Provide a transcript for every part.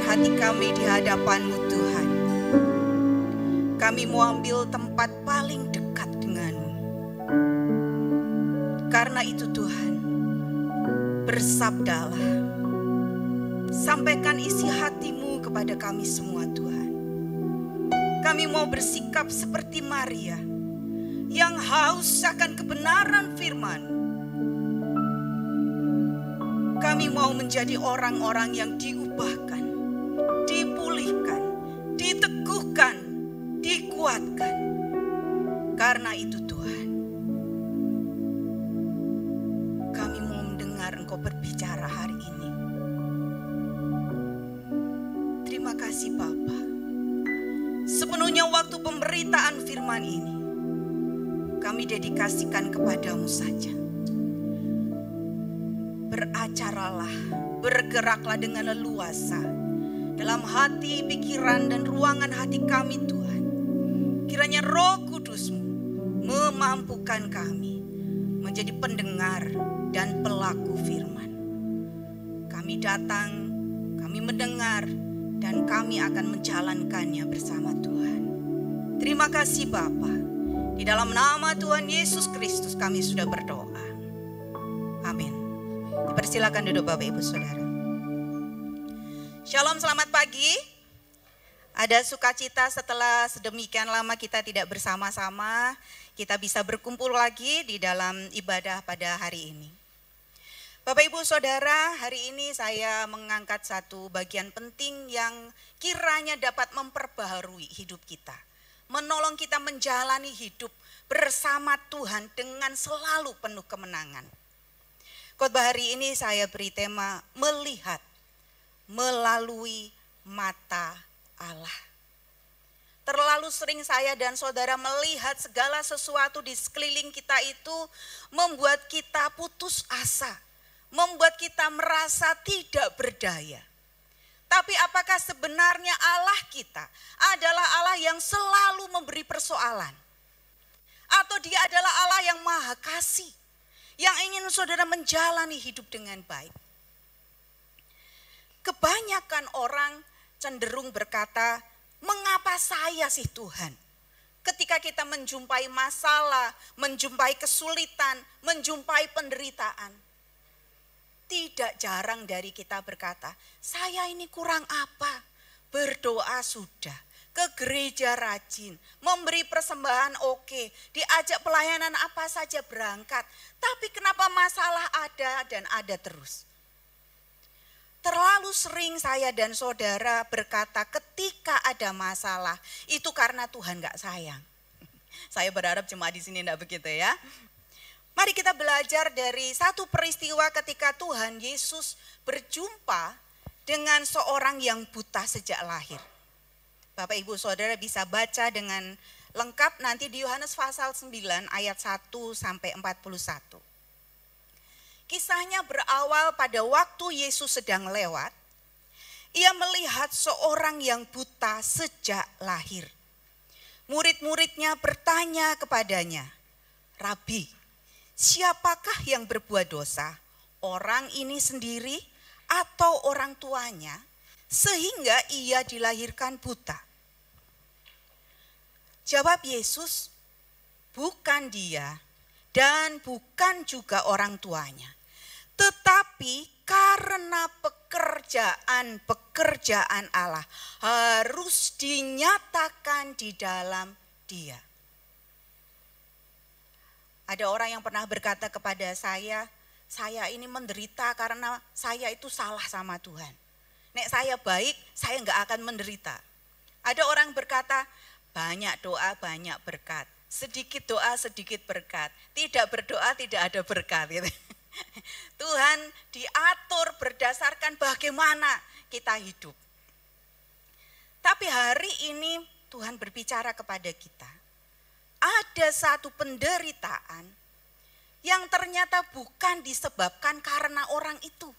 hati kami di hadapan-Mu Tuhan. Kami mau ambil tempat paling dekat dengan-Mu. Karena itu Tuhan, bersabdalah, sampaikan isi hati-Mu kepada kami semua Tuhan. Kami mau bersikap seperti Maria yang haus akan kebenaran firman. Kami mau menjadi orang-orang yang diubahkan, dipulihkan, diteguhkan, dikuatkan. Karena itu Tuhan, kami mau mendengar Engkau berbicara hari ini. Terima kasih Bapa. Sepenuhnya waktu pemberitaan firman ini kami dedikasikan kepadamu saja. Beracaralah, bergeraklah dengan leluasa dalam hati, pikiran, dan ruangan hati kami Tuhan. Kiranya Roh Kudus-Mu memampukan kami menjadi pendengar dan pelaku firman. Kami datang, kami mendengar, dan kami akan menjalankannya bersama Tuhan. Terima kasih Bapa. Di dalam nama Tuhan Yesus Kristus kami sudah berdoa. Amin. Dipersilakan duduk Bapak Ibu Saudara. Shalom, selamat pagi. Ada sukacita setelah sedemikian lama kita tidak bersama-sama. Kita bisa berkumpul lagi di dalam ibadah pada hari ini. Bapak Ibu Saudara, hari ini saya mengangkat satu bagian penting yang kiranya dapat memperbaharui hidup kita. Menolong kita menjalani hidup bersama Tuhan dengan selalu penuh kemenangan. Khotbah hari ini saya beri tema melihat melalui mata Allah. Terlalu sering saya dan saudara melihat segala sesuatu di sekeliling kita itu membuat kita putus asa, membuat kita merasa tidak berdaya. Tapi apakah sebenarnya Allah kita adalah Allah yang selalu memberi persoalan? Atau Dia adalah Allah yang maha kasih, yang ingin saudara menjalani hidup dengan baik? Kebanyakan orang cenderung berkata, mengapa saya sih Tuhan? Ketika kita menjumpai masalah, menjumpai kesulitan, menjumpai penderitaan. Tidak jarang dari kita berkata, saya ini kurang apa? Berdoa sudah. Ke gereja rajin, memberi persembahan oke, diajak pelayanan apa saja berangkat. Tapi kenapa masalah ada dan ada terus? Terlalu sering saya dan saudara berkata ketika ada masalah, itu karena Tuhan gak sayang. Saya berharap jemaat di sini enggak begitu ya. Mari kita belajar dari satu peristiwa ketika Tuhan Yesus berjumpa dengan seorang yang buta sejak lahir. Bapak Ibu Saudara bisa baca dengan lengkap nanti di Yohanes pasal 9 ayat 1 sampai 41. Kisahnya berawal pada waktu Yesus sedang lewat. Ia melihat seorang yang buta sejak lahir. Murid-muridnya bertanya kepadanya, Rabi, siapakah yang berbuat dosa? Orang ini sendiri atau orang tuanya? Sehingga ia dilahirkan buta. Jawab Yesus, bukan dia dan bukan juga orang tuanya. Tetapi karena pekerjaan Allah harus dinyatakan di dalam dia. Ada orang yang pernah berkata kepada saya ini menderita karena saya itu salah sama Tuhan. Nek saya baik, saya enggak akan menderita. Ada orang berkata, banyak doa, banyak berkat. Sedikit doa, sedikit berkat. Tidak berdoa, tidak ada berkat. Gitu. Tuhan diatur berdasarkan bagaimana kita hidup. Tapi hari ini Tuhan berbicara kepada kita. Ada satu penderitaan yang ternyata bukan disebabkan karena orang itu.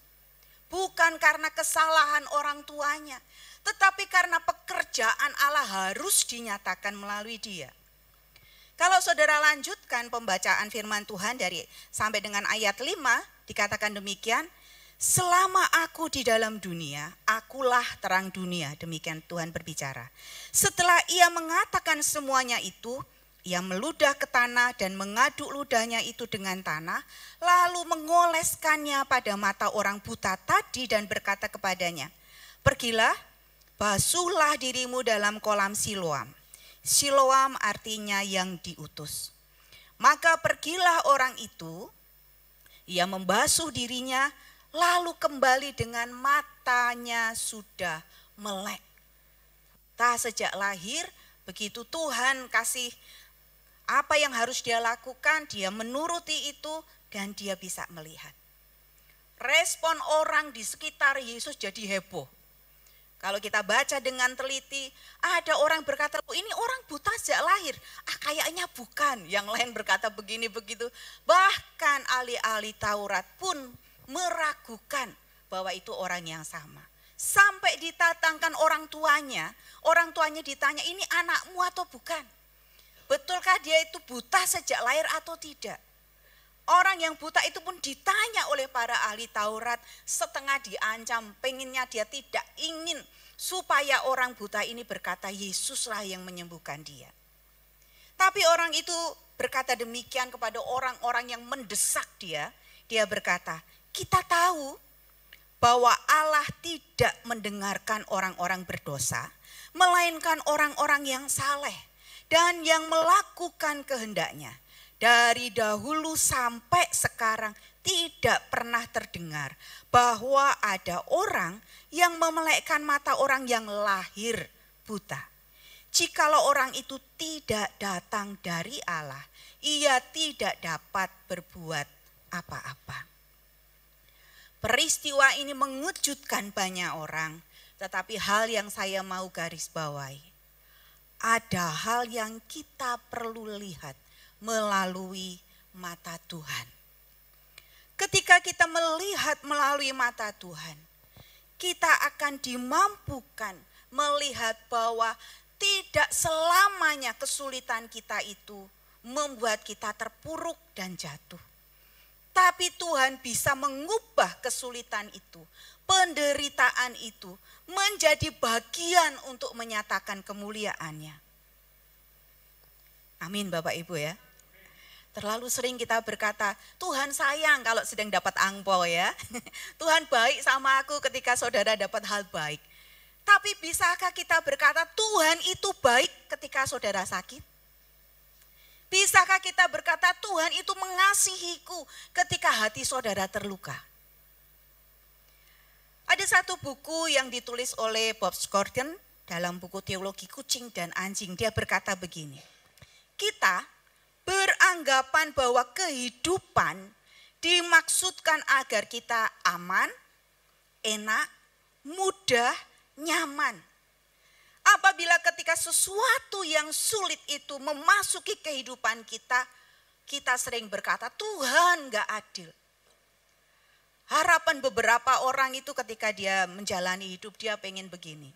Bukan karena kesalahan orang tuanya. Tetapi karena pekerjaan Allah harus dinyatakan melalui dia. Kalau saudara lanjutkan pembacaan firman Tuhan dari sampai dengan ayat 5, dikatakan demikian. Selama aku di dalam dunia, akulah terang dunia, demikian Tuhan berbicara. Setelah ia mengatakan semuanya itu, ia meludah ke tanah dan mengaduk ludahnya itu dengan tanah, lalu mengoleskannya pada mata orang buta tadi dan berkata kepadanya, pergilah, basuhlah dirimu dalam kolam Siloam. Siloam artinya yang diutus. Maka pergilah orang itu, ia membasuh dirinya, lalu kembali dengan matanya sudah melek. Tak sejak lahir, begitu Tuhan kasih apa yang harus dia lakukan, dia menuruti itu dan dia bisa melihat. Respon orang di sekitar Yesus jadi heboh. Kalau kita baca dengan teliti, ada orang berkata, ini orang buta sejak lahir. Kayaknya bukan. Yang lain berkata begini begitu. Bahkan ahli-ahli Taurat pun meragukan bahwa itu orang yang sama. Sampai ditatangkan orang tuanya ditanya, ini anakmu atau bukan? Betulkah dia itu buta sejak lahir atau tidak? Orang yang buta itu pun ditanya oleh para ahli Taurat, setengah diancam, pengennya dia tidak ingin supaya orang buta ini berkata Yesuslah yang menyembuhkan dia. Tapi orang itu berkata demikian kepada orang-orang yang mendesak dia. Dia berkata, kita tahu bahwa Allah tidak mendengarkan orang-orang berdosa, melainkan orang-orang yang saleh dan yang melakukan kehendaknya. Dari dahulu sampai sekarang tidak pernah terdengar bahwa ada orang yang memelekkan mata orang yang lahir buta. Jikalau orang itu tidak datang dari Allah, ia tidak dapat berbuat apa-apa. Peristiwa ini mengejutkan banyak orang, tetapi hal yang saya mau garis bawahi, ada hal yang kita perlu lihat melalui mata Tuhan. Ketika kita melihat melalui mata Tuhan, kita akan dimampukan melihat bahwa tidak selamanya kesulitan kita itu membuat kita terpuruk dan jatuh. Tapi Tuhan bisa mengubah kesulitan itu, penderitaan itu menjadi bagian untuk menyatakan kemuliaannya. Amin Bapak Ibu ya. Terlalu sering kita berkata, Tuhan sayang kalau sedang dapat angpau ya. Tuhan baik sama aku ketika saudara dapat hal baik. Tapi bisakah kita berkata Tuhan itu baik ketika saudara sakit? Bisakah kita berkata Tuhan itu mengasihiku ketika hati saudara terluka? Ada satu buku yang ditulis oleh Bob Gordon dalam buku Teologi Kucing dan Anjing. Dia berkata begini, kita beranggapan bahwa kehidupan dimaksudkan agar kita aman, enak, mudah, nyaman. Apabila ketika sesuatu yang sulit itu memasuki kehidupan kita, kita sering berkata Tuhan gak adil. Harapan beberapa orang itu ketika dia menjalani hidup dia pengen begini.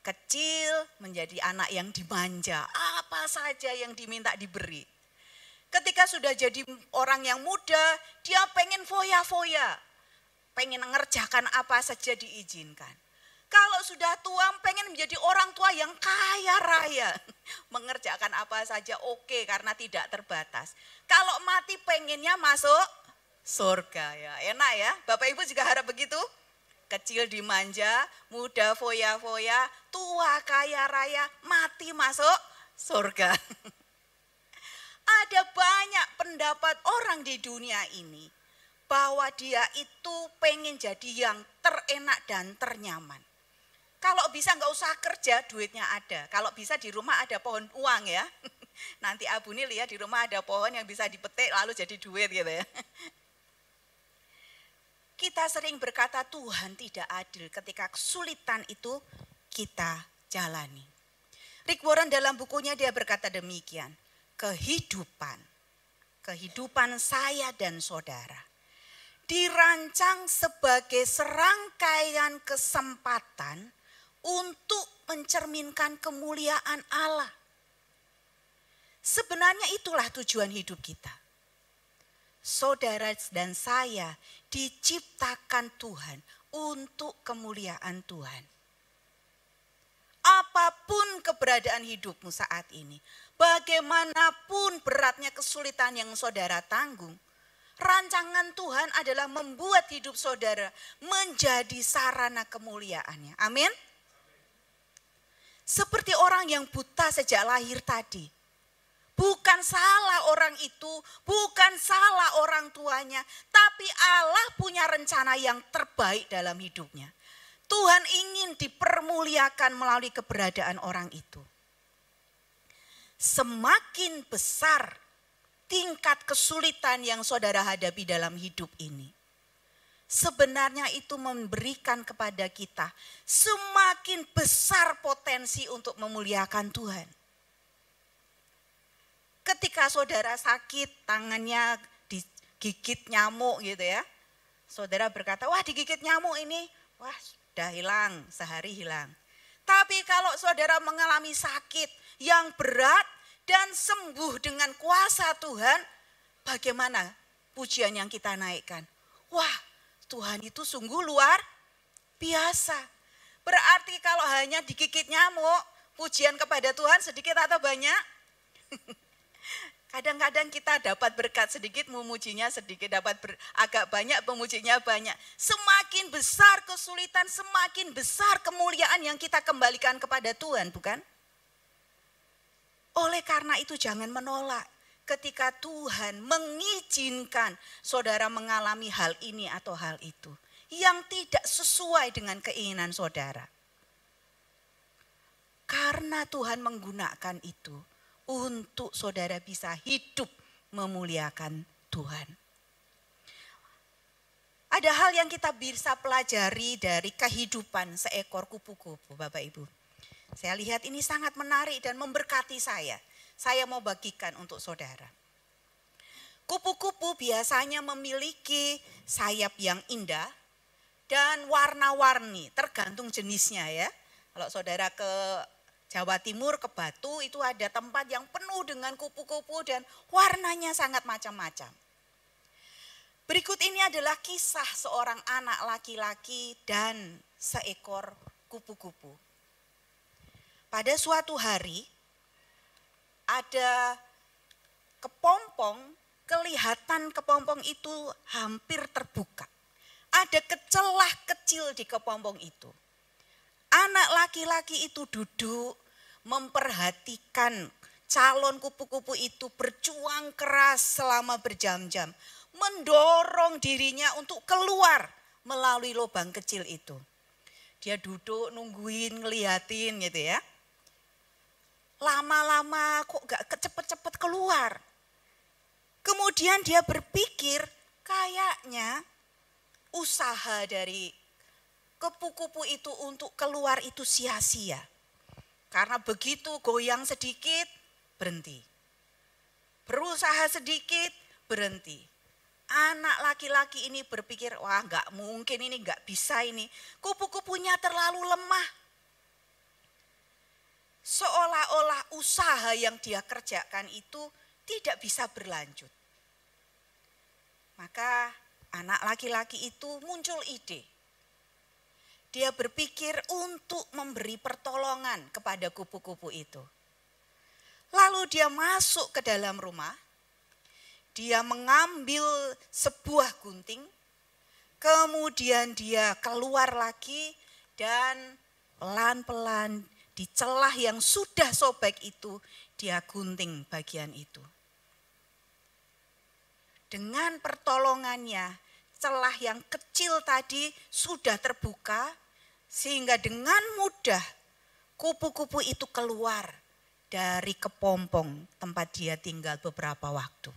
Kecil menjadi anak yang dimanja, apa saja yang diminta diberi. Ketika sudah jadi orang yang muda, dia pengen foya-foya. Pengen mengerjakan apa saja diizinkan. Kalau sudah tua pengen menjadi orang tua yang kaya raya. Mengerjakan apa saja oke karena tidak terbatas. Kalau mati pengennya masuk surga ya. Enak ya, Bapak Ibu juga harap begitu? Kecil dimanja, muda foya-foya, tua kaya raya, mati masuk surga. Ada banyak pendapat orang di dunia ini bahwa dia itu pengen jadi yang terenak dan ternyaman. Kalau bisa nggak usah kerja, duitnya ada. Kalau bisa di rumah ada pohon uang ya. Nanti Abu nih lihat di rumah ada pohon yang bisa dipetik lalu jadi duit gitu ya. Kita sering berkata Tuhan tidak adil ketika kesulitan itu kita jalani. Rick Warren dalam bukunya dia berkata demikian. Kehidupan saya dan saudara dirancang sebagai serangkaian kesempatan untuk mencerminkan kemuliaan Allah. Sebenarnya itulah tujuan hidup kita. saudara dan saya diciptakan Tuhan untuk kemuliaan Tuhan. Apapun keberadaan hidupmu saat ini, bagaimanapun beratnya kesulitan yang saudara tanggung, rancangan Tuhan adalah membuat hidup saudara menjadi sarana kemuliaannya. Amin. Seperti orang yang buta sejak lahir tadi. Bukan salah orang itu, bukan salah orang tuanya, tapi Allah punya rencana yang terbaik dalam hidupnya. Tuhan ingin dipermuliakan melalui keberadaan orang itu. Semakin besar tingkat kesulitan yang saudara hadapi dalam hidup ini, sebenarnya itu memberikan kepada kita semakin besar potensi untuk memuliakan Tuhan. Ketika saudara sakit, tangannya digigit nyamuk gitu ya. Saudara berkata, wah digigit nyamuk ini, wah sudah hilang, sehari hilang. Tapi kalau saudara mengalami sakit yang berat dan sembuh dengan kuasa Tuhan, bagaimana pujian yang kita naikkan? Wah, Tuhan itu sungguh luar biasa. Berarti kalau hanya digigit nyamuk, pujian kepada Tuhan sedikit atau banyak? Kadang-kadang kita dapat berkat sedikit, memujinya sedikit, dapat agak banyak, memujinya banyak. Semakin besar kesulitan, semakin besar kemuliaan yang kita kembalikan kepada Tuhan, bukan? Oleh karena itu jangan menolak ketika Tuhan mengizinkan saudara mengalami hal ini atau hal itu yang tidak sesuai dengan keinginan saudara. Karena Tuhan menggunakan itu untuk saudara bisa hidup memuliakan Tuhan. Ada hal yang kita bisa pelajari dari kehidupan seekor kupu-kupu, Bapak Ibu. Saya lihat ini sangat menarik dan memberkati saya. Saya mau bagikan untuk saudara. Kupu-kupu biasanya memiliki sayap yang indah dan warna-warni, tergantung jenisnya ya. Kalau saudara ke Jawa Timur, ke Batu, itu ada tempat yang penuh dengan kupu-kupu dan warnanya sangat macam-macam. Berikut ini adalah kisah seorang anak laki-laki dan seekor kupu-kupu. Pada suatu hari, ada kepompong, kelihatan kepompong itu hampir terbuka. Ada celah kecil di kepompong itu. Anak laki-laki itu duduk memperhatikan calon kupu-kupu itu berjuang keras selama berjam-jam. Mendorong dirinya untuk keluar melalui lubang kecil itu. Dia duduk nungguin, ngeliatin gitu ya. Lama-lama kok gak cepet-cepet keluar. Kemudian dia berpikir kayaknya usaha dari kupu-kupu itu untuk keluar itu sia-sia. Karena begitu goyang sedikit, berhenti. Berusaha sedikit, berhenti. Anak laki-laki ini berpikir, wah gak mungkin ini, gak bisa ini. Kupu-kupunya terlalu lemah. Seolah-olah usaha yang dia kerjakan itu tidak bisa berlanjut. Maka anak laki-laki itu muncul ide. Dia berpikir untuk memberi pertolongan kepada kupu-kupu itu. Lalu dia masuk ke dalam rumah. Dia mengambil sebuah gunting. Kemudian dia keluar lagi dan pelan-pelan di celah yang sudah sobek itu dia gunting bagian itu. Dengan pertolongannya celah yang kecil tadi sudah terbuka. Sehingga dengan mudah kupu-kupu itu keluar dari kepompong tempat dia tinggal beberapa waktu.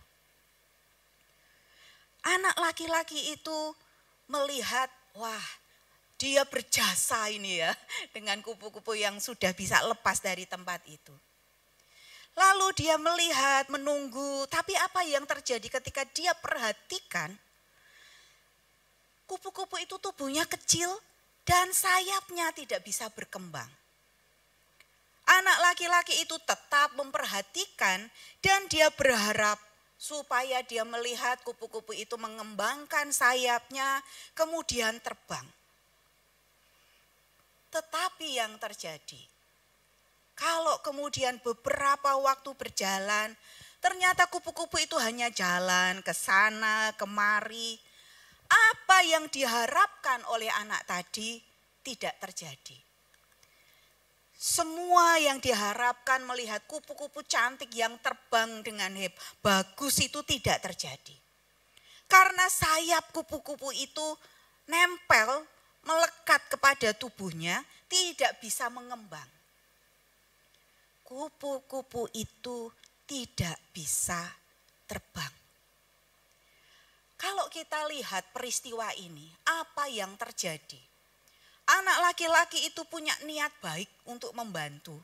Anak laki-laki itu melihat, wah dia berjasa ini ya dengan kupu-kupu yang sudah bisa lepas dari tempat itu. Lalu dia melihat, menunggu, tapi apa yang terjadi ketika dia perhatikan, kupu-kupu itu tubuhnya kecil, dan sayapnya tidak bisa berkembang. Anak laki-laki itu tetap memperhatikan dan dia berharap, supaya dia melihat kupu-kupu itu mengembangkan sayapnya, kemudian terbang. Tetapi yang terjadi, kalau kemudian beberapa waktu berjalan, ternyata kupu-kupu itu hanya jalan ke sana, kemari. Apa yang diharapkan oleh anak tadi tidak terjadi. Semua yang diharapkan melihat kupu-kupu cantik yang terbang dengan bagus itu tidak terjadi. Karena sayap kupu-kupu itu nempel, melekat kepada tubuhnya, tidak bisa mengembang. Kupu-kupu itu tidak bisa terbang. Kalau kita lihat peristiwa ini, apa yang terjadi? Anak laki-laki itu punya niat baik untuk membantu.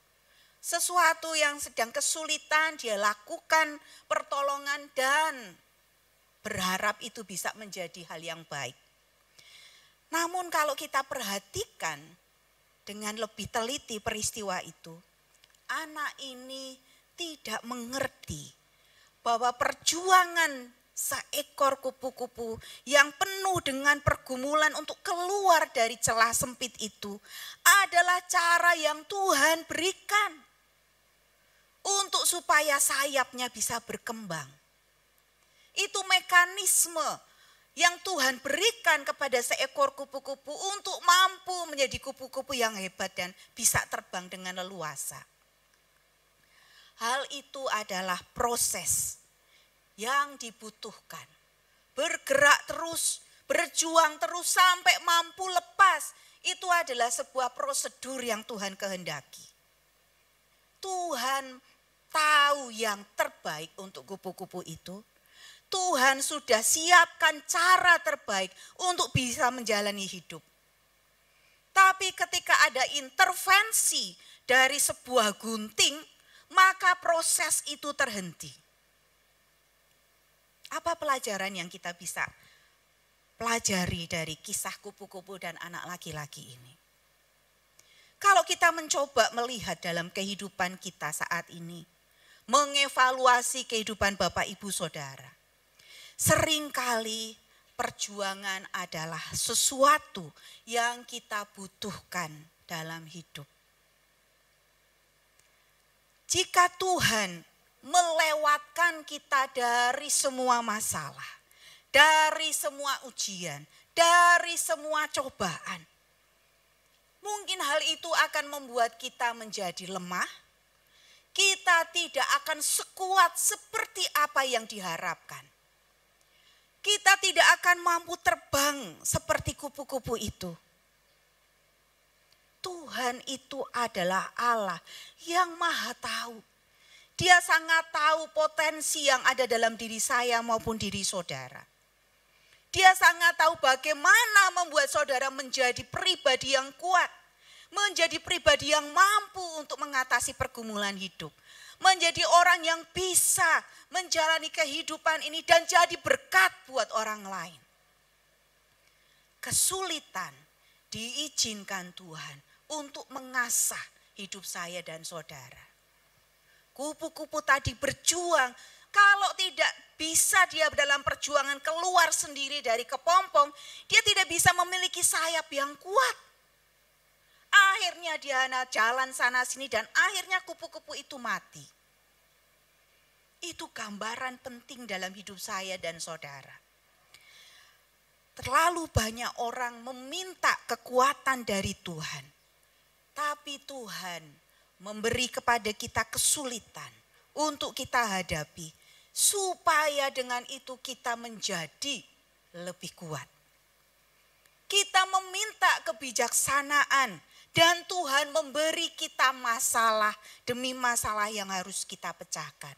Sesuatu yang sedang kesulitan dia lakukan pertolongan dan berharap itu bisa menjadi hal yang baik. Namun kalau kita perhatikan dengan lebih teliti peristiwa itu, anak ini tidak mengerti bahwa perjuangan seekor kupu-kupu yang penuh dengan pergumulan untuk keluar dari celah sempit itu adalah cara yang Tuhan berikan untuk supaya sayapnya bisa berkembang. Itu mekanisme yang Tuhan berikan kepada seekor kupu-kupu untuk mampu menjadi kupu-kupu yang hebat dan bisa terbang dengan leluasa. Hal itu adalah proses yang dibutuhkan. Bergerak terus, berjuang terus sampai mampu lepas. Itu adalah sebuah prosedur yang Tuhan kehendaki. Tuhan tahu yang terbaik untuk kupu-kupu itu. Tuhan sudah siapkan cara terbaik untuk bisa menjalani hidup. Tapi ketika ada intervensi dari sebuah gunting, maka proses itu terhenti. Apa pelajaran yang kita bisa pelajari dari kisah kupu-kupu dan anak laki-laki ini? Kalau kita mencoba melihat dalam kehidupan kita saat ini, mengevaluasi kehidupan Bapak Ibu Saudara, seringkali perjuangan adalah sesuatu yang kita butuhkan dalam hidup. Jika Tuhan melewatkan kita dari semua masalah, dari semua ujian, dari semua cobaan, mungkin hal itu akan membuat kita menjadi lemah. Kita tidak akan sekuat seperti apa yang diharapkan. Kita tidak akan mampu terbang seperti kupu-kupu itu. Tuhan itu adalah Allah yang Maha Tahu. Dia sangat tahu potensi yang ada dalam diri saya maupun diri saudara. Dia sangat tahu bagaimana membuat saudara menjadi pribadi yang kuat. Menjadi pribadi yang mampu untuk mengatasi pergumulan hidup. Menjadi orang yang bisa menjalani kehidupan ini dan jadi berkat buat orang lain. Kesulitan diizinkan Tuhan untuk mengasah hidup saya dan saudara. Kupu-kupu tadi berjuang, kalau tidak bisa dia dalam perjuangan keluar sendiri dari kepompong, dia tidak bisa memiliki sayap yang kuat. Akhirnya dia jalan sana sini dan akhirnya kupu-kupu itu mati. Itu gambaran penting dalam hidup saya dan saudara. Terlalu banyak orang meminta kekuatan dari Tuhan. Tapi Tuhan memberi kepada kita kesulitan untuk kita hadapi. Supaya dengan itu kita menjadi lebih kuat. Kita meminta kebijaksanaan dan Tuhan memberi kita masalah demi masalah yang harus kita pecahkan.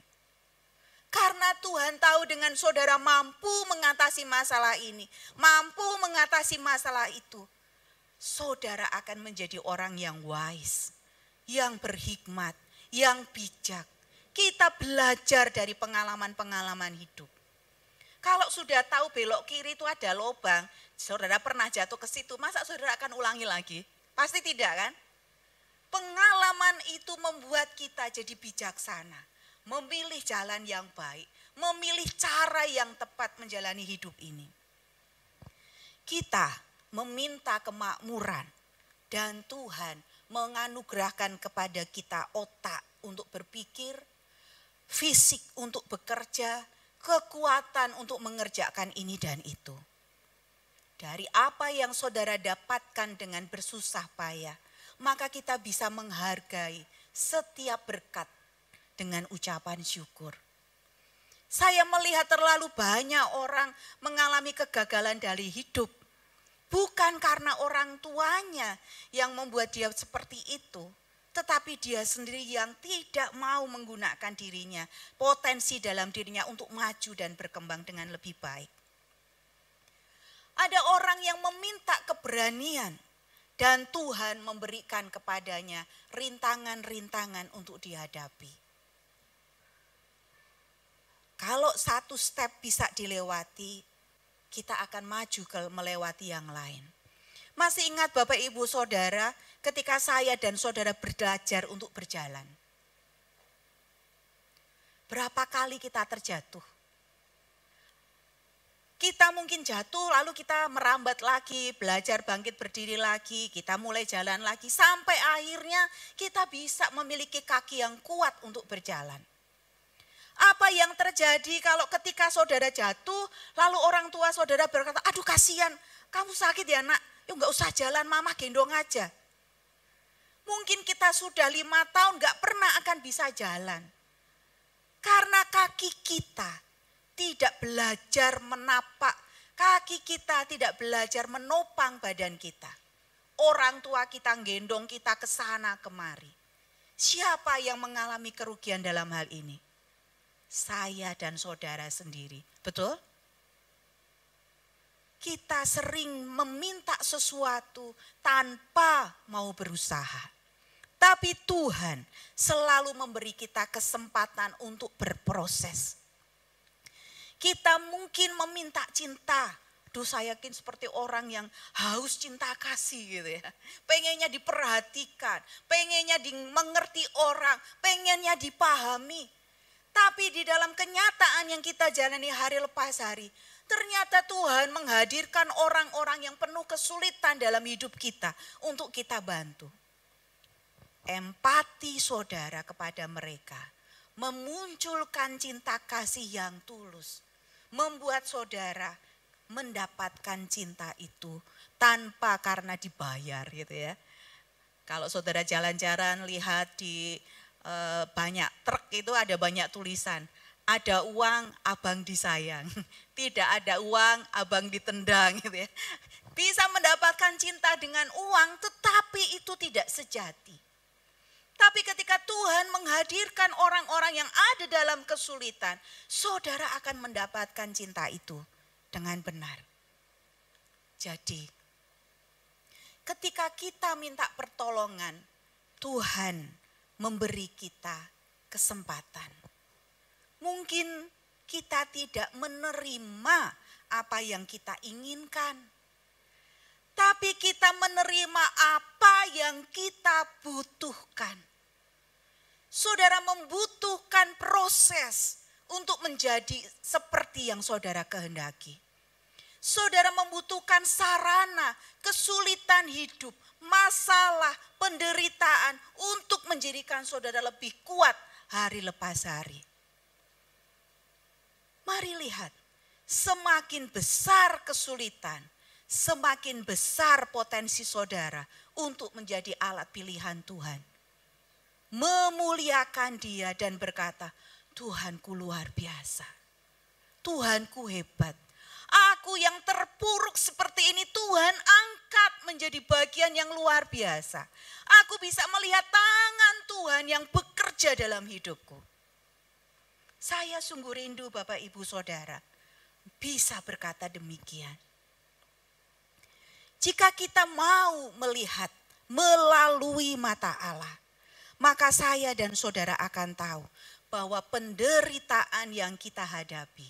Karena Tuhan tahu dengan saudara mampu mengatasi masalah ini, mampu mengatasi masalah itu, saudara akan menjadi orang yang wise, yang berhikmat, yang bijak. Kita belajar dari pengalaman-pengalaman hidup. Kalau sudah tahu belok kiri itu ada lubang, saudara pernah jatuh ke situ, masa saudara akan ulangi lagi? Pasti tidak kan? Pengalaman itu membuat kita jadi bijaksana, memilih jalan yang baik, memilih cara yang tepat menjalani hidup ini. Kita meminta kemakmuran dan Tuhan menganugerahkan kepada kita otak untuk berpikir, fisik untuk bekerja, kekuatan untuk mengerjakan ini dan itu. Dari apa yang saudara dapatkan dengan bersusah payah, maka kita bisa menghargai setiap berkat dengan ucapan syukur. Saya melihat terlalu banyak orang mengalami kegagalan dari hidup. Bukan karena orang tuanya yang membuat dia seperti itu, tetapi dia sendiri yang tidak mau menggunakan dirinya, potensi dalam dirinya untuk maju dan berkembang dengan lebih baik. Ada orang yang meminta keberanian dan Tuhan memberikan kepadanya rintangan-rintangan untuk dihadapi. Kalau satu step bisa dilewati, kita akan maju ke melewati yang lain. Masih ingat Bapak Ibu Saudara ketika saya dan saudara belajar untuk berjalan? Berapa kali kita terjatuh? Kita mungkin jatuh lalu kita merambat lagi, belajar bangkit berdiri lagi, kita mulai jalan lagi sampai akhirnya kita bisa memiliki kaki yang kuat untuk berjalan. Apa yang terjadi kalau ketika saudara jatuh, lalu orang tua saudara berkata, aduh kasihan, kamu sakit ya nak, yuk gak usah jalan, mama gendong aja. Mungkin kita sudah 5 tahun gak pernah akan bisa jalan. Karena kaki kita tidak belajar menapak, kaki kita tidak belajar menopang badan kita. Orang tua kita gendong kita ke sana kemari. Siapa yang mengalami kerugian dalam hal ini? Saya dan saudara sendiri, betul? Kita sering meminta sesuatu tanpa mau berusaha. Tapi Tuhan selalu memberi kita kesempatan untuk berproses. Kita mungkin meminta cinta. Duh, saya yakin seperti orang yang haus cinta kasih gitu ya. Pengennya diperhatikan, pengennya dimengerti orang, pengennya dipahami. Tapi di dalam kenyataan yang kita jalani hari lepas hari, ternyata Tuhan menghadirkan orang-orang yang penuh kesulitan dalam hidup kita untuk kita bantu. Empati saudara kepada mereka memunculkan cinta kasih yang tulus, membuat saudara mendapatkan cinta itu tanpa karena dibayar gitu ya. Kalau saudara jalan-jalan lihat di banyak truk itu ada banyak tulisan, ada uang abang disayang, tidak ada uang abang ditendang gitu ya. Bisa mendapatkan cinta dengan uang tetapi itu tidak sejati. Tapi ketika Tuhan menghadirkan orang-orang yang ada dalam kesulitan, saudara akan mendapatkan cinta itu dengan benar. Jadi ketika kita minta pertolongan, Tuhan memberi kita kesempatan. Mungkin kita tidak menerima apa yang kita inginkan. Tapi kita menerima apa yang kita butuhkan. Saudara membutuhkan proses untuk menjadi seperti yang saudara kehendaki. Saudara membutuhkan sarana, kesulitan hidup, masalah, penderitaan untuk menjadikan saudara lebih kuat hari lepas hari. Mari lihat, semakin besar kesulitan, semakin besar potensi saudara untuk menjadi alat pilihan Tuhan. Memuliakan Dia dan berkata, Tuhanku luar biasa, Tuhanku hebat. Aku yang terpuruk seperti ini Tuhan angkat menjadi bagian yang luar biasa. Aku bisa melihat tangan Tuhan yang bekerja dalam hidupku. Saya sungguh rindu Bapak Ibu Saudara bisa berkata demikian. Jika kita mau melihat melalui mata Allah, maka saya dan saudara akan tahu bahwa penderitaan yang kita hadapi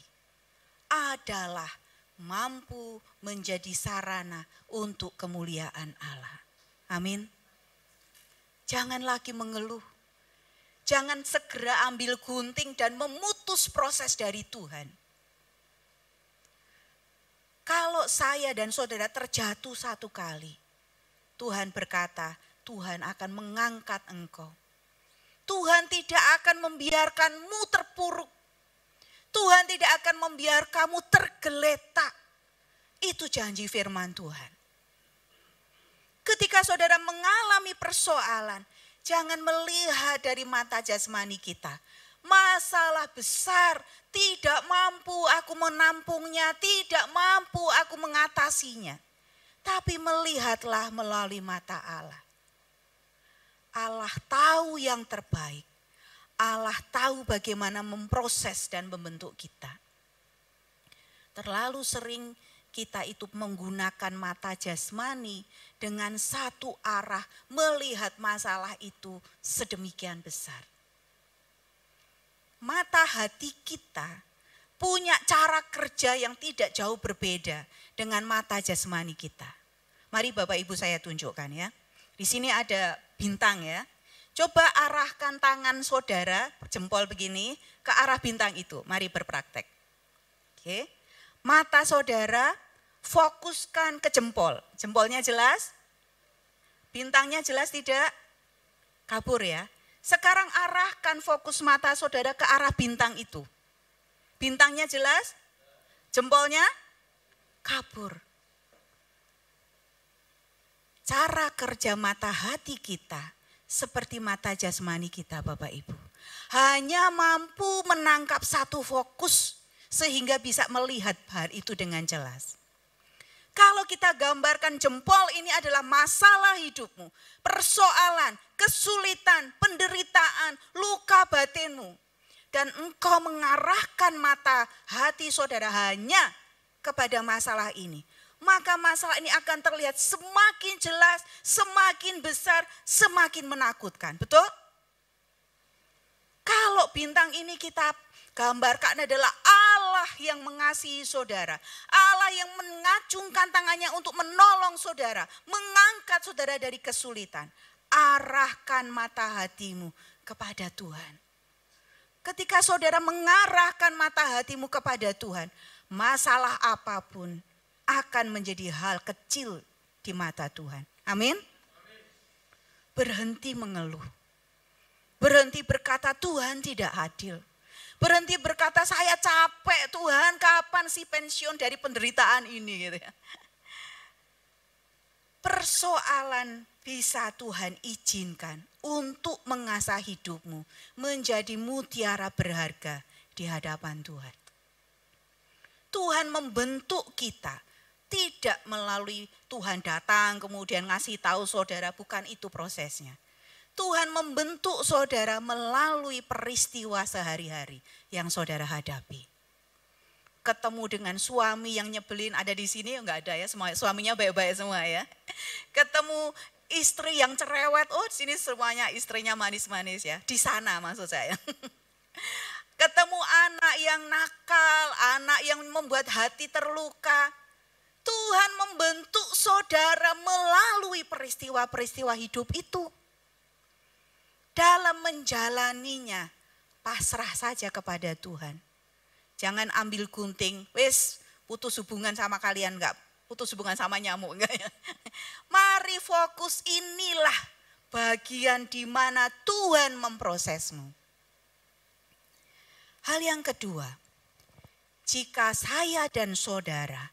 adalah mampu menjadi sarana untuk kemuliaan Allah. Amin. Jangan lagi mengeluh. Jangan segera ambil gunting dan memutus proses dari Tuhan. Kalau saya dan saudara terjatuh satu kali, Tuhan berkata, Tuhan akan mengangkat engkau. Tuhan tidak akan membiarkanmu terpuruk. Tuhan tidak akan membiarkanmu tergeletak. Itu janji firman Tuhan. Ketika saudara mengalami persoalan, jangan melihat dari mata jasmani kita. Masalah besar, tidak mampu aku menampungnya, tidak mampu aku mengatasinya. Tapi melihatlah melalui mata Allah. Allah tahu yang terbaik. Allah tahu bagaimana memproses dan membentuk kita. Terlalu sering kita itu menggunakan mata jasmani dengan satu arah melihat masalah itu sedemikian besar. Mata hati kita punya cara kerja yang tidak jauh berbeda dengan mata jasmani kita. Mari Bapak Ibu saya tunjukkan ya. Di sini ada bintang ya. Coba arahkan tangan saudara, jempol begini, ke arah bintang itu. Mari berpraktek. Oke. Mata saudara fokuskan ke jempol. Jempolnya jelas? Bintangnya jelas tidak? Kabur ya. Sekarang arahkan fokus mata saudara ke arah bintang itu. Bintangnya jelas? Jempolnya kabur. Cara kerja mata hati kita seperti mata jasmani kita Bapak Ibu. Hanya mampu menangkap satu fokus sehingga bisa melihat hal itu dengan jelas. Kalau kita gambarkan jempol ini adalah masalah hidupmu, persoalan, kesulitan, penderitaan, luka batinmu. Dan engkau mengarahkan mata hati saudara hanya kepada masalah ini. Maka masalah ini akan terlihat semakin jelas, semakin besar, semakin menakutkan. Betul? Kalau bintang ini kita gambarkan adalah Allah yang mengasihi saudara. Allah yang mengacungkan tangannya untuk menolong saudara. Mengangkat saudara dari kesulitan. Arahkan mata hatimu kepada Tuhan. Ketika saudara mengarahkan mata hatimu kepada Tuhan, masalah apapun akan menjadi hal kecil di mata Tuhan. Amin. Berhenti mengeluh. Berhenti berkata Tuhan tidak adil. Berhenti berkata saya capek Tuhan, kapan sih pensiun dari penderitaan ini gitu ya. Persoalan bisa Tuhan izinkan untuk mengasah hidupmu menjadi mutiara berharga di hadapan Tuhan. Tuhan membentuk kita. Tidak melalui Tuhan datang kemudian ngasih tahu saudara, bukan itu prosesnya. Tuhan membentuk saudara melalui peristiwa sehari-hari yang saudara hadapi. Ketemu dengan suami yang nyebelin ada di sini, enggak ada ya, semua suaminya baik-baik semua ya. Ketemu istri yang cerewet, oh di sini semuanya istrinya manis-manis ya, di sana maksud saya. Ketemu anak yang nakal, anak yang membuat hati terluka. Tuhan membentuk saudara melalui peristiwa-peristiwa hidup itu. Dalam menjalaninya, pasrah saja kepada Tuhan. Jangan ambil gunting, wis putus hubungan sama kalian, enggak putus hubungan sama nyamuk, enggak ya. Mari fokus, inilah bagian di mana Tuhan memprosesmu. Hal yang kedua, jika saya dan saudara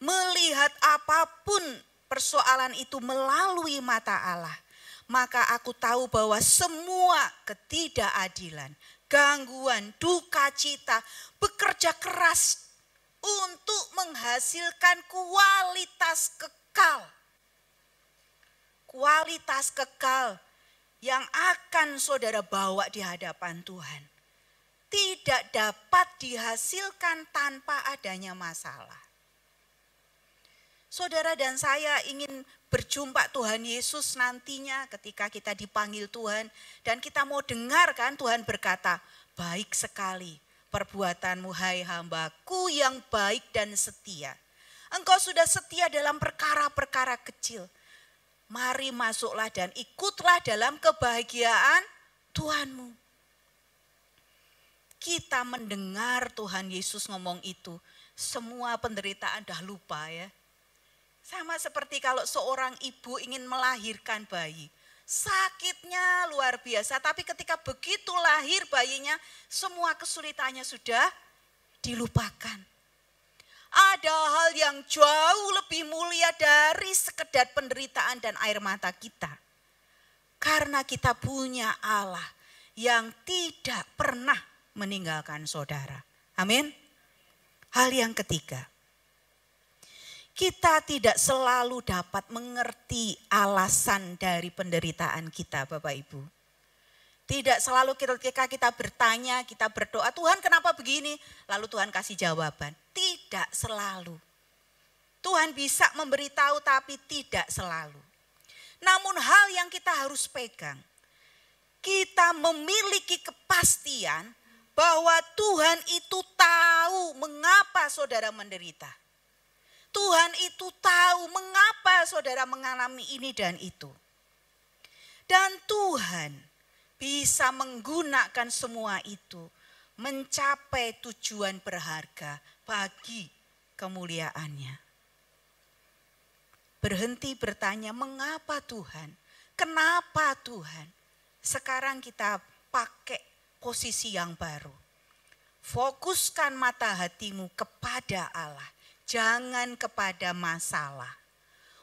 melihat apapun persoalan itu melalui mata Allah, maka aku tahu bahwa semua ketidakadilan, gangguan, duka cita bekerja keras untuk menghasilkan kualitas kekal. Kualitas kekal yang akan saudara bawa di hadapan Tuhan. Tidak dapat dihasilkan tanpa adanya masalah. Saudara dan saya ingin berjumpa Tuhan Yesus nantinya ketika kita dipanggil Tuhan. Dan kita mau dengarkan Tuhan berkata, baik sekali perbuatanmu hai hambaku yang baik dan setia. Engkau sudah setia dalam perkara-perkara kecil. Mari masuklah dan ikutlah dalam kebahagiaan Tuhanmu. kita mendengar Tuhan Yesus ngomong itu, semua penderitaan dah lupa ya. Sama seperti kalau seorang ibu ingin melahirkan bayi. Sakitnya luar biasa, tapi ketika begitu lahir bayinya, semua kesulitannya sudah dilupakan. Ada hal yang jauh lebih mulia dari sekedar penderitaan dan air mata kita. Karena kita punya Allah yang tidak pernah meninggalkan saudara. Amin. Hal yang ketiga, kita tidak selalu dapat mengerti alasan dari penderitaan kita, Bapak Ibu. Tidak selalu ketika kita bertanya, kita berdoa, Tuhan kenapa begini? Lalu Tuhan kasih jawaban. Tidak selalu. Tuhan bisa memberitahu tapi tidak selalu. Namun hal yang kita harus pegang, kita memiliki kepastian bahwa Tuhan itu tahu mengapa saudara menderita. Tuhan itu tahu mengapa saudara mengalami ini dan itu. Dan Tuhan bisa menggunakan semua itu mencapai tujuan berharga bagi kemuliaannya. Berhenti bertanya mengapa Tuhan, kenapa Tuhan. Sekarang kita pakai posisi yang baru. Fokuskan mata hatimu kepada Allah, jangan kepada masalah.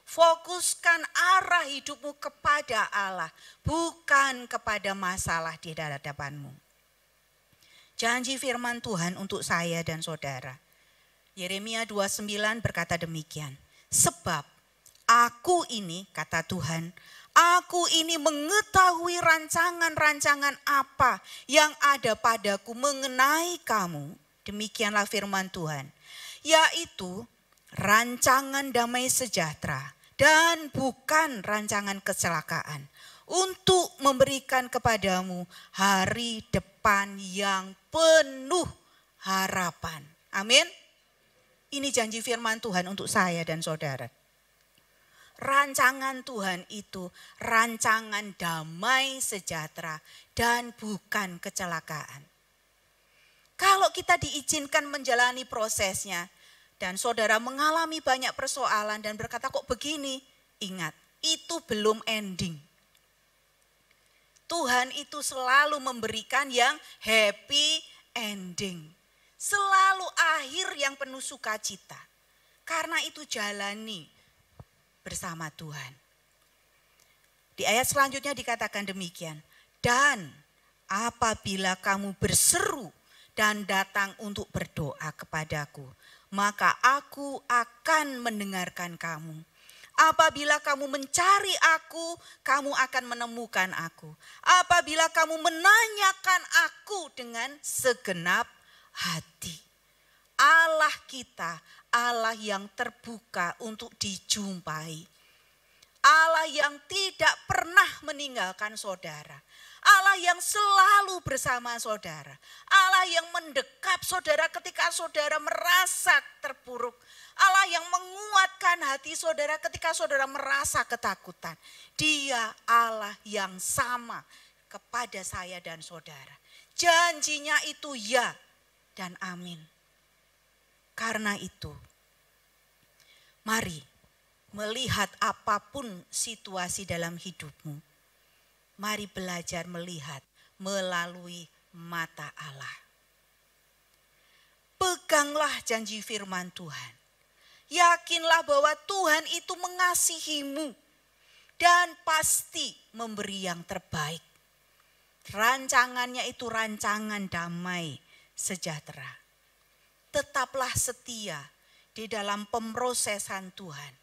Fokuskan arah hidupmu kepada Allah, bukan kepada masalah di hadapanmu. Janji firman Tuhan untuk saya dan saudara. Yeremia 29 berkata demikian. Sebab aku ini, kata Tuhan, aku ini mengetahui rancangan-rancangan apa yang ada padaku mengenai kamu. Demikianlah firman Tuhan. Yaitu rancangan damai sejahtera dan bukan rancangan kecelakaan. Untuk memberikan kepadamu hari depan yang penuh harapan. Amin. Ini janji firman Tuhan untuk saya dan saudara. Rancangan Tuhan itu rancangan damai sejahtera dan bukan kecelakaan. Kalau kita diizinkan menjalani prosesnya dan saudara mengalami banyak persoalan dan berkata kok begini, ingat itu belum ending. Tuhan itu selalu memberikan yang happy ending. Selalu akhir yang penuh sukacita. Karena itu jalani bersama Tuhan. Di ayat selanjutnya dikatakan demikian. Dan apabila kamu berseru dan datang untuk berdoa kepadaku, maka aku akan mendengarkan kamu. Apabila kamu mencari aku, kamu akan menemukan aku. Apabila kamu menanyakan aku dengan segenap hati. Allah kita, Allah yang terbuka untuk dijumpai. Allah yang tidak pernah meninggalkan saudara. Allah yang selalu bersama saudara. Allah yang mendekap saudara ketika saudara merasa terpuruk. Allah yang menguatkan hati saudara ketika saudara merasa ketakutan. Dia Allah yang sama kepada saya dan saudara. Janjinya itu ya dan amin. Karena itu, mari melihat apapun situasi dalam hidupmu. Mari belajar melihat melalui mata Allah. Peganglah janji firman Tuhan. Yakinlah bahwa Tuhan itu mengasihimu dan pasti memberi yang terbaik. Rancangannya itu rancangan damai sejahtera. Tetaplah setia di dalam pemrosesan Tuhan.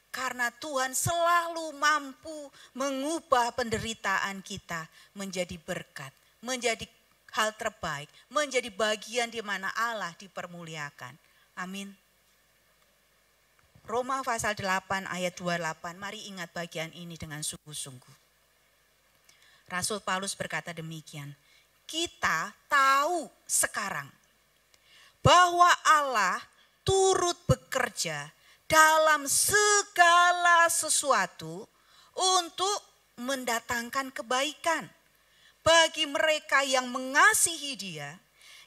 Karena Tuhan selalu mampu mengubah penderitaan kita menjadi berkat, menjadi hal terbaik, menjadi bagian di mana Allah dipermuliakan. Amin. Roma pasal 8 ayat 28, mari ingat bagian ini dengan sungguh-sungguh. Rasul Paulus berkata demikian, kita tahu sekarang bahwa Allah turut bekerja dalam segala sesuatu untuk mendatangkan kebaikan bagi mereka yang mengasihi Dia,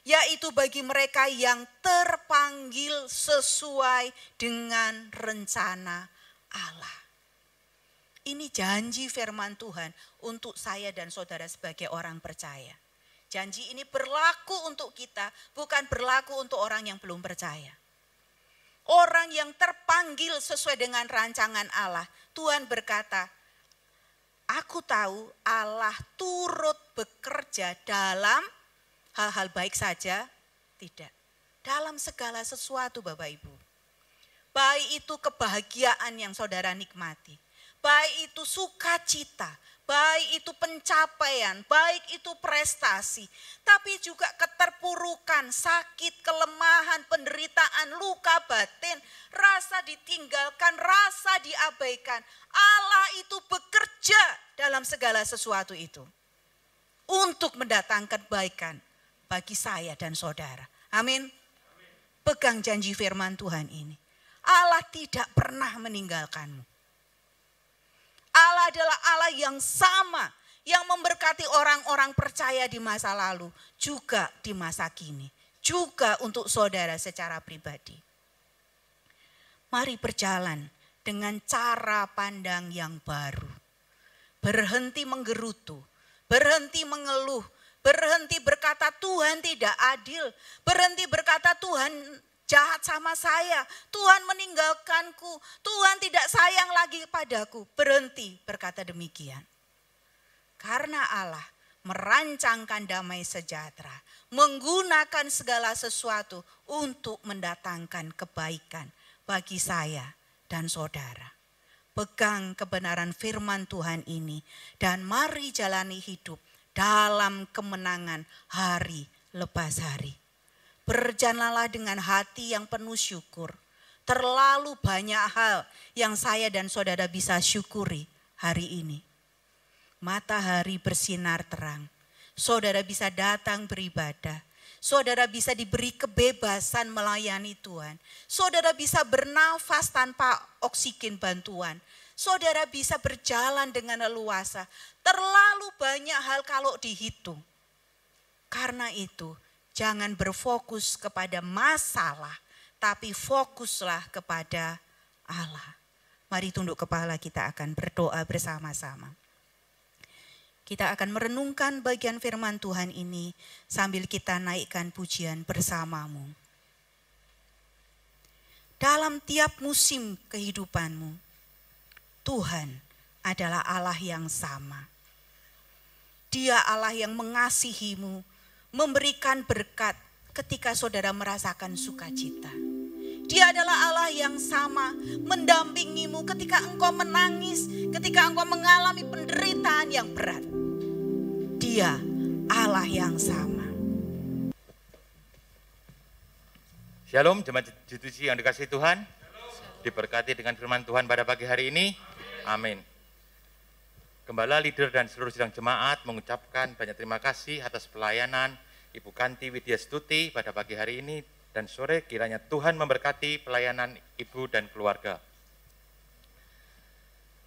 yaitu bagi mereka yang terpanggil sesuai dengan rencana Allah. Ini janji firman Tuhan untuk saya dan saudara sebagai orang percaya. Janji ini berlaku untuk kita, bukan berlaku untuk orang yang belum percaya. Orang yang terpanggil sesuai dengan rancangan Allah, Tuhan berkata, aku tahu Allah turut bekerja dalam hal-hal baik saja, tidak. Dalam segala sesuatu Bapak Ibu. Baik itu kebahagiaan yang saudara nikmati. Baik itu sukacita, baik itu pencapaian, baik itu prestasi. Tapi juga keterpurukan, sakit, kelemahan, penderitaan, luka batin, rasa ditinggalkan, rasa diabaikan. Allah itu bekerja dalam segala sesuatu itu. Untuk mendatangkan kebaikan bagi saya dan saudara. Amin. Pegang janji firman Tuhan ini. Allah tidak pernah meninggalkanmu. Allah adalah Allah yang sama, yang memberkati orang-orang percaya di masa lalu, juga di masa kini, juga untuk saudara secara pribadi. Mari berjalan dengan cara pandang yang baru. Berhenti menggerutu, berhenti mengeluh, berhenti berkata Tuhan tidak adil, berhenti berkata Tuhan jahat sama saya, Tuhan meninggalkanku, Tuhan tidak sayang lagi padaku. Berhenti berkata demikian. Karena Allah merancangkan damai sejahtera, menggunakan segala sesuatu untuk mendatangkan kebaikan bagi saya dan saudara. Pegang kebenaran firman Tuhan ini dan mari jalani hidup dalam kemenangan hari lepas hari. Berjalanlah dengan hati yang penuh syukur. Terlalu banyak hal yang saya dan saudara bisa syukuri hari ini. Matahari bersinar terang. Saudara bisa datang beribadah. Saudara bisa diberi kebebasan melayani Tuhan. Saudara bisa bernafas tanpa oksigen bantuan. Saudara bisa berjalan dengan leluasa. Terlalu banyak hal kalau dihitung. Karena itu, jangan berfokus kepada masalah, tapi fokuslah kepada Allah. Mari tunduk kepala, kita akan berdoa bersama-sama. Kita akan merenungkan bagian firman Tuhan ini sambil kita naikkan pujian bersamamu. Dalam tiap musim kehidupanmu, Tuhan adalah Allah yang sama. Dia Allah yang mengasihimu, memberikan berkat ketika saudara merasakan sukacita. Dia adalah Allah yang sama, mendampingimu ketika engkau menangis, ketika engkau mengalami penderitaan yang berat. Dia Allah yang sama. Shalom, jemaat G2C yang dikasihi Tuhan. Diberkati dengan firman Tuhan pada pagi hari ini. Amin. Gembala, leader dan seluruh sidang jemaat mengucapkan banyak terima kasih atas pelayanan Ibu Kanti Widya Stuti pada pagi hari ini dan sore. Kiranya Tuhan memberkati pelayanan Ibu dan keluarga.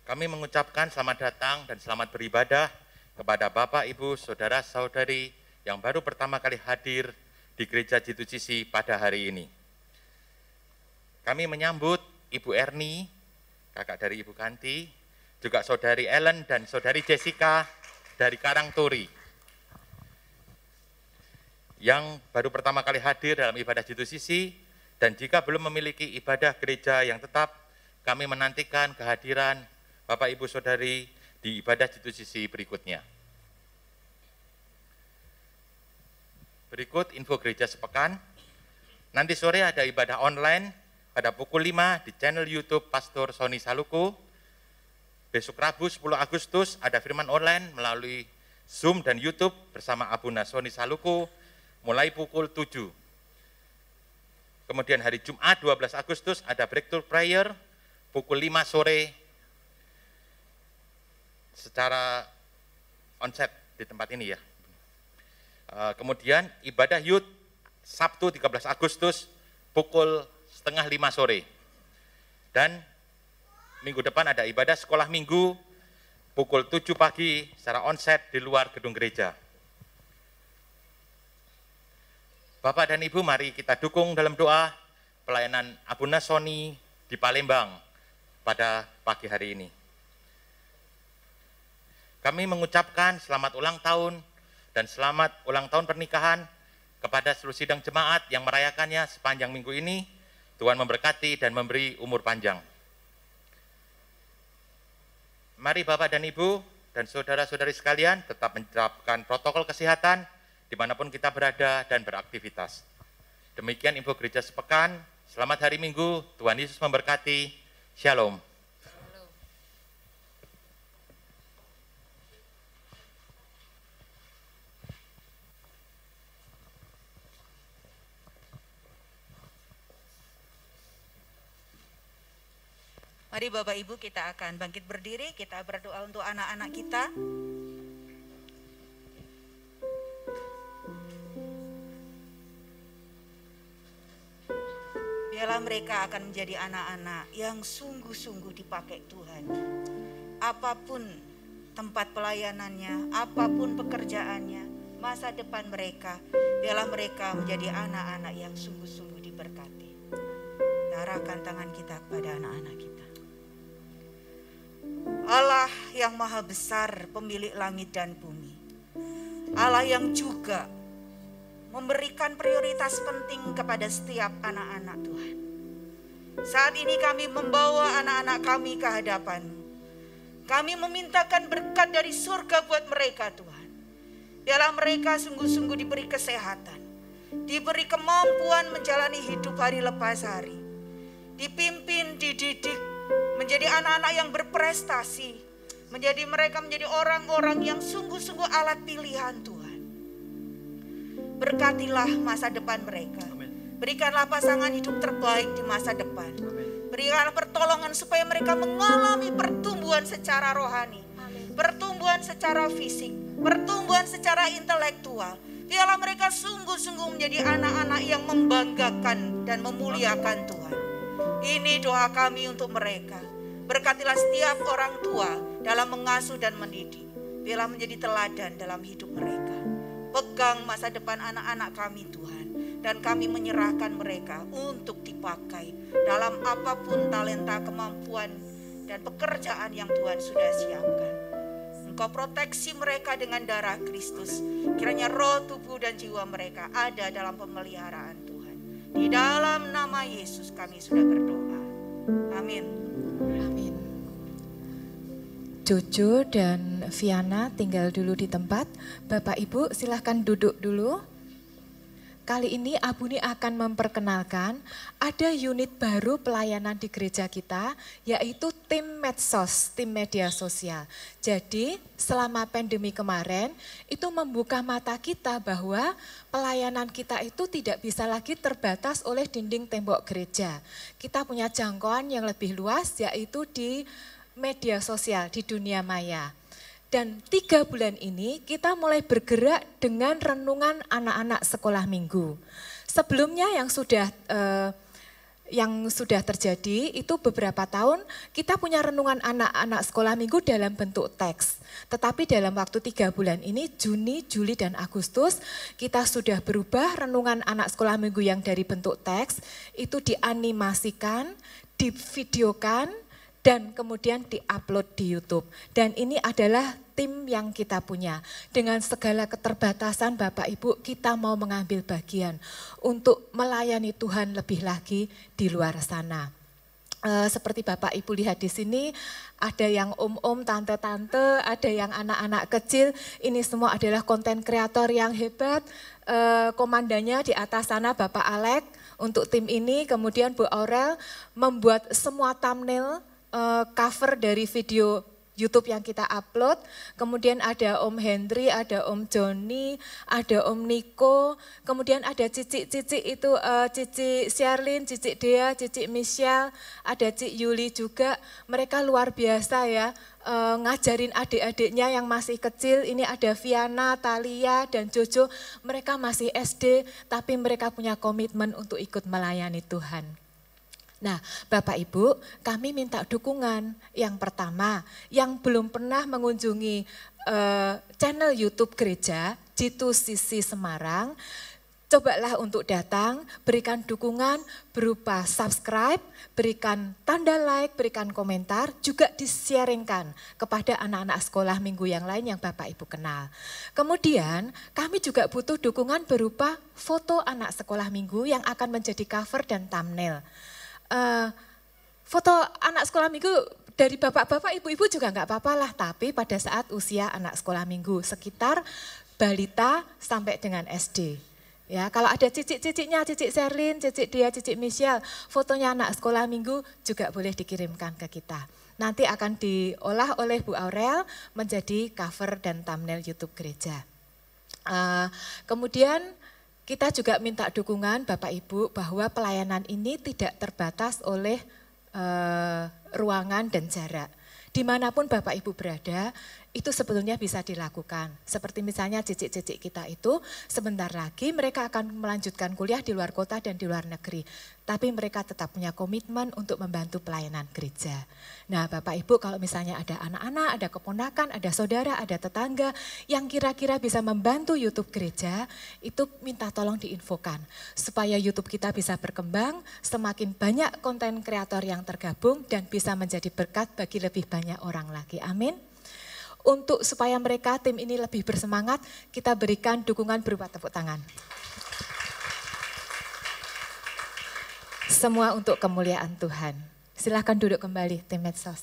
Kami mengucapkan selamat datang dan selamat beribadah kepada Bapak, Ibu, Saudara, Saudari yang baru pertama kali hadir di Gereja G2CC pada hari ini. Kami menyambut Ibu Erni, kakak dari Ibu Kanti, juga Saudari Ellen dan Saudari Jessica dari Karangturi, yang baru pertama kali hadir dalam ibadah G2CC, dan jika belum memiliki ibadah gereja yang tetap, kami menantikan kehadiran Bapak Ibu Saudari di ibadah G2CC berikutnya. Berikut info gereja sepekan. Nanti sore ada ibadah online pada pukul 5 di channel YouTube Pastor Sony Saluku. Besok Rabu 10 Agustus ada firman online melalui Zoom dan YouTube bersama Abuna Sony Saluku mulai pukul 7. Kemudian hari Jumat 12 Agustus ada Breakthrough Prayer pukul 5 sore secara onsite di tempat ini ya. Kemudian ibadah Youth Sabtu 13 Agustus pukul setengah 5 sore. Dan minggu depan ada ibadah sekolah minggu pukul 7 pagi secara onsite di luar gedung gereja. Bapak dan Ibu, mari kita dukung dalam doa pelayanan Abuna Sony di Palembang pada pagi hari ini. Kami mengucapkan selamat ulang tahun dan selamat ulang tahun pernikahan kepada seluruh sidang jemaat yang merayakannya sepanjang minggu ini. Tuhan memberkati dan memberi umur panjang. Mari Bapak dan Ibu dan saudara-saudari sekalian tetap menerapkan protokol kesehatan dimanapun kita berada dan beraktivitas. Demikian info gereja sepekan. Selamat hari Minggu, Tuhan Yesus memberkati. Shalom. Mari Bapak Ibu, kita akan bangkit berdiri, kita berdoa untuk anak-anak kita. Biarlah mereka akan menjadi anak-anak yang sungguh-sungguh dipakai Tuhan. Apapun tempat pelayanannya, apapun pekerjaannya, masa depan mereka, biarlah mereka menjadi anak-anak yang sungguh-sungguh diberkati. Arahkan tangan kita kepada anak-anak kita. Allah yang maha besar, pemilik langit dan bumi. Allah yang juga memberikan prioritas penting kepada setiap anak-anak Tuhan. Saat ini kami membawa anak-anak kami ke hadapan-Mu. Kami memintakan berkat dari surga buat mereka Tuhan. Biarlah mereka sungguh-sungguh diberi kesehatan, diberi kemampuan menjalani hidup hari lepas hari, dipimpin, dididik, menjadi anak-anak yang berprestasi, mereka menjadi orang-orang yang sungguh-sungguh alat pilihan Tuhan. Berkatilah masa depan mereka. Berikanlah pasangan hidup terbaik di masa depan. Berikanlah pertolongan supaya mereka mengalami pertumbuhan secara rohani, pertumbuhan secara fisik, pertumbuhan secara intelektual. Biarlah mereka sungguh-sungguh menjadi anak-anak yang membanggakan dan memuliakan Tuhan. Ini doa kami untuk mereka. Berkatilah setiap orang tua dalam mengasuh dan mendidik. Biarlah menjadi teladan dalam hidup mereka. Pegang masa depan anak-anak kami Tuhan. Dan kami menyerahkan mereka untuk dipakai dalam apapun talenta, kemampuan, dan pekerjaan yang Tuhan sudah siapkan. Engkau proteksi mereka dengan darah Kristus. Kiranya roh, tubuh, dan jiwa mereka ada dalam pemeliharaan Tuhan. Di dalam nama Yesus kami sudah berdoa. Amin. Amin. Jojo dan Viana tinggal dulu di tempat. Bapak Ibu silahkan duduk dulu. Kali ini Abuni akan memperkenalkan ada unit baru pelayanan di gereja kita, yaitu tim medsos, tim media sosial. Jadi selama pandemi kemarin itu membuka mata kita bahwa pelayanan kita itu tidak bisa lagi terbatas oleh dinding tembok gereja. Kita punya jangkauan yang lebih luas, yaitu di media sosial, di dunia maya. Dan 3 bulan ini kita mulai bergerak dengan renungan anak-anak sekolah minggu. Sebelumnya yang sudah terjadi itu beberapa tahun kita punya renungan anak-anak sekolah minggu dalam bentuk teks. Tetapi dalam waktu 3 bulan ini, Juni, Juli, dan Agustus, kita sudah berubah renungan anak sekolah minggu yang dari bentuk teks itu dianimasikan, divideokan, dan kemudian diupload di YouTube. Dan ini adalah tim yang kita punya. Dengan segala keterbatasan Bapak Ibu, kita mau mengambil bagian untuk melayani Tuhan lebih lagi di luar sana. Seperti Bapak Ibu lihat di sini, ada yang om-om, tante-tante, ada yang anak-anak kecil. Ini semua adalah konten kreator yang hebat. Komandannya di atas sana Bapak Alek untuk tim ini. Kemudian Bu Aurel membuat semua thumbnail, cover dari video YouTube yang kita upload. Kemudian ada Om Hendri, ada Om Joni, ada Om Niko, kemudian ada Cici itu Cici Sherlyn, Cici Dea, Cici Michelle, ada Cik Yuli juga. Mereka luar biasa ya, ngajarin adik-adiknya yang masih kecil. Ini ada Viana, Talia, dan Jojo. Mereka masih SD, tapi mereka punya komitmen untuk ikut melayani Tuhan. Nah, Bapak Ibu, kami minta dukungan. Yang pertama, yang belum pernah mengunjungi channel YouTube gereja, G2CC Semarang, Cobalah untuk datang, berikan dukungan berupa subscribe, berikan tanda like, berikan komentar, juga di-sharingkan kepada anak-anak sekolah minggu yang lain yang Bapak Ibu kenal. Kemudian kami juga butuh dukungan berupa foto anak sekolah minggu yang akan menjadi cover dan thumbnail. Foto anak sekolah minggu dari bapak-bapak, ibu-ibu juga enggak apa-apa lah, tapi pada saat usia anak sekolah minggu sekitar balita sampai dengan SD. Ya, kalau ada cicik-ciciknya, cicik Sherlyn, cicik Dia, cicik Michelle, fotonya anak sekolah minggu juga boleh dikirimkan ke kita. Nanti akan diolah oleh Bu Aurel menjadi cover dan thumbnail YouTube gereja. Kemudian kita juga minta dukungan Bapak Ibu bahwa pelayanan ini tidak terbatas oleh ruangan dan jarak. Dimanapun Bapak Ibu berada, itu sebetulnya bisa dilakukan. Seperti misalnya cicik-cicik kita itu sebentar lagi mereka akan melanjutkan kuliah di luar kota dan di luar negeri. Tapi mereka tetap punya komitmen untuk membantu pelayanan gereja. Nah Bapak Ibu kalau misalnya ada anak-anak, ada keponakan, ada saudara, ada tetangga yang kira-kira bisa membantu YouTube gereja, itu minta tolong diinfokan. Supaya YouTube kita bisa berkembang, semakin banyak konten kreator yang tergabung dan bisa menjadi berkat bagi lebih banyak orang lagi. Amin. Untuk supaya mereka tim ini lebih bersemangat, kita berikan dukungan berupa tepuk tangan. Semua untuk kemuliaan Tuhan. Silahkan duduk kembali tim medsos.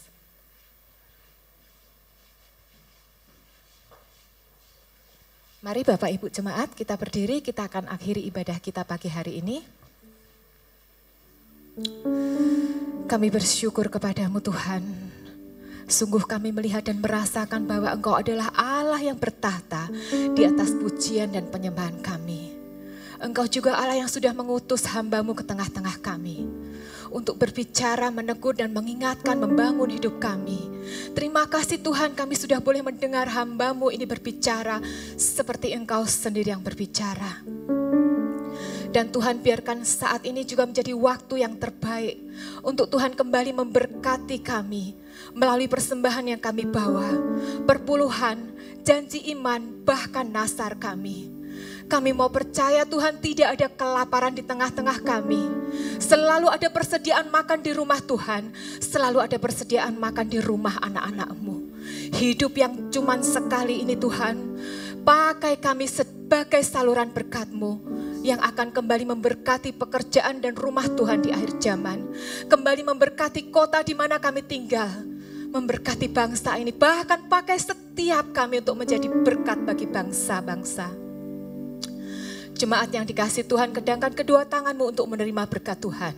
Mari Bapak Ibu Jemaat kita berdiri, kita akan akhiri ibadah kita pagi hari ini. Kami bersyukur kepadamu Tuhan. Sungguh kami melihat dan merasakan bahwa Engkau adalah Allah yang bertahta di atas pujian dan penyembahan kami. Engkau juga Allah yang sudah mengutus hamba-Mu ke tengah-tengah kami untuk berbicara, menegur dan mengingatkan, membangun hidup kami. Terima kasih Tuhan kami sudah boleh mendengar hamba-Mu ini berbicara seperti Engkau sendiri yang berbicara. Dan Tuhan biarkan saat ini juga menjadi waktu yang terbaik untuk Tuhan kembali memberkati kami melalui persembahan yang kami bawa, perpuluhan, janji iman, bahkan nasar kami. Kami mau percaya Tuhan tidak ada kelaparan di tengah-tengah kami. Selalu ada persediaan makan di rumah Tuhan, selalu ada persediaan makan di rumah anak-anak-Mu. Hidup yang cuman sekali ini Tuhan, pakai kami sebagai saluran berkat-Mu yang akan kembali memberkati pekerjaan dan rumah Tuhan di akhir zaman. Kembali memberkati kota di mana kami tinggal, memberkati bangsa ini, bahkan pakai setiap kami untuk menjadi berkat bagi bangsa-bangsa. Jemaat yang dikasihi Tuhan, kedangkan kedua tanganmu untuk menerima berkat Tuhan.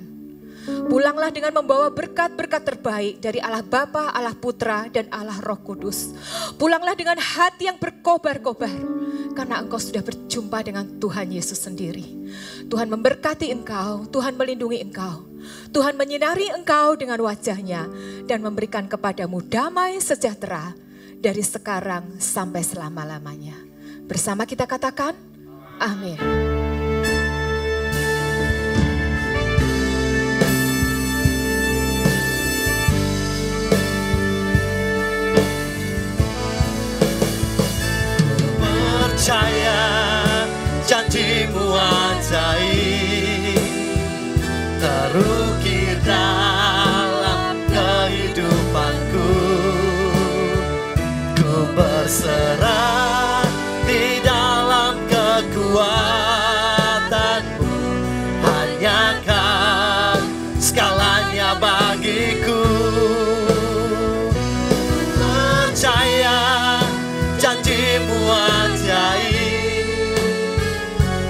Pulanglah dengan membawa berkat-berkat terbaik dari Allah Bapa, Allah Putra, dan Allah Roh Kudus. Pulanglah dengan hati yang berkobar-kobar, karena engkau sudah berjumpa dengan Tuhan Yesus sendiri. Tuhan memberkati engkau, Tuhan melindungi engkau. Tuhan menyinari engkau dengan wajahnya dan memberikan kepadamu damai sejahtera dari sekarang sampai selama-lamanya. Bersama kita katakan, amin. Percaya janji-Mu ajaib terukir dalam kehidupanku. Ku berserah di dalam kekuatan-Mu, hanya Kau segalanya bagiku. Percaya janji-Mu ajaib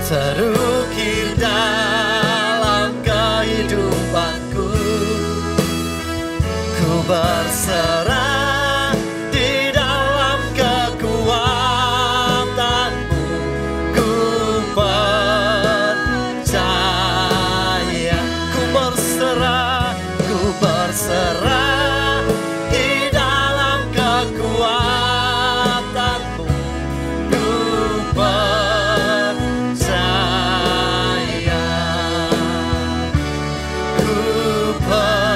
terukir dalam kehidupanku. Ku berserah di dalam kekuatan-Mu. Ku percaya, ku berserah di dalam kekuatan-Mu. Ku percaya, ku percaya.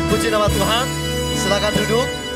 Puji nama Tuhan, silakan duduk.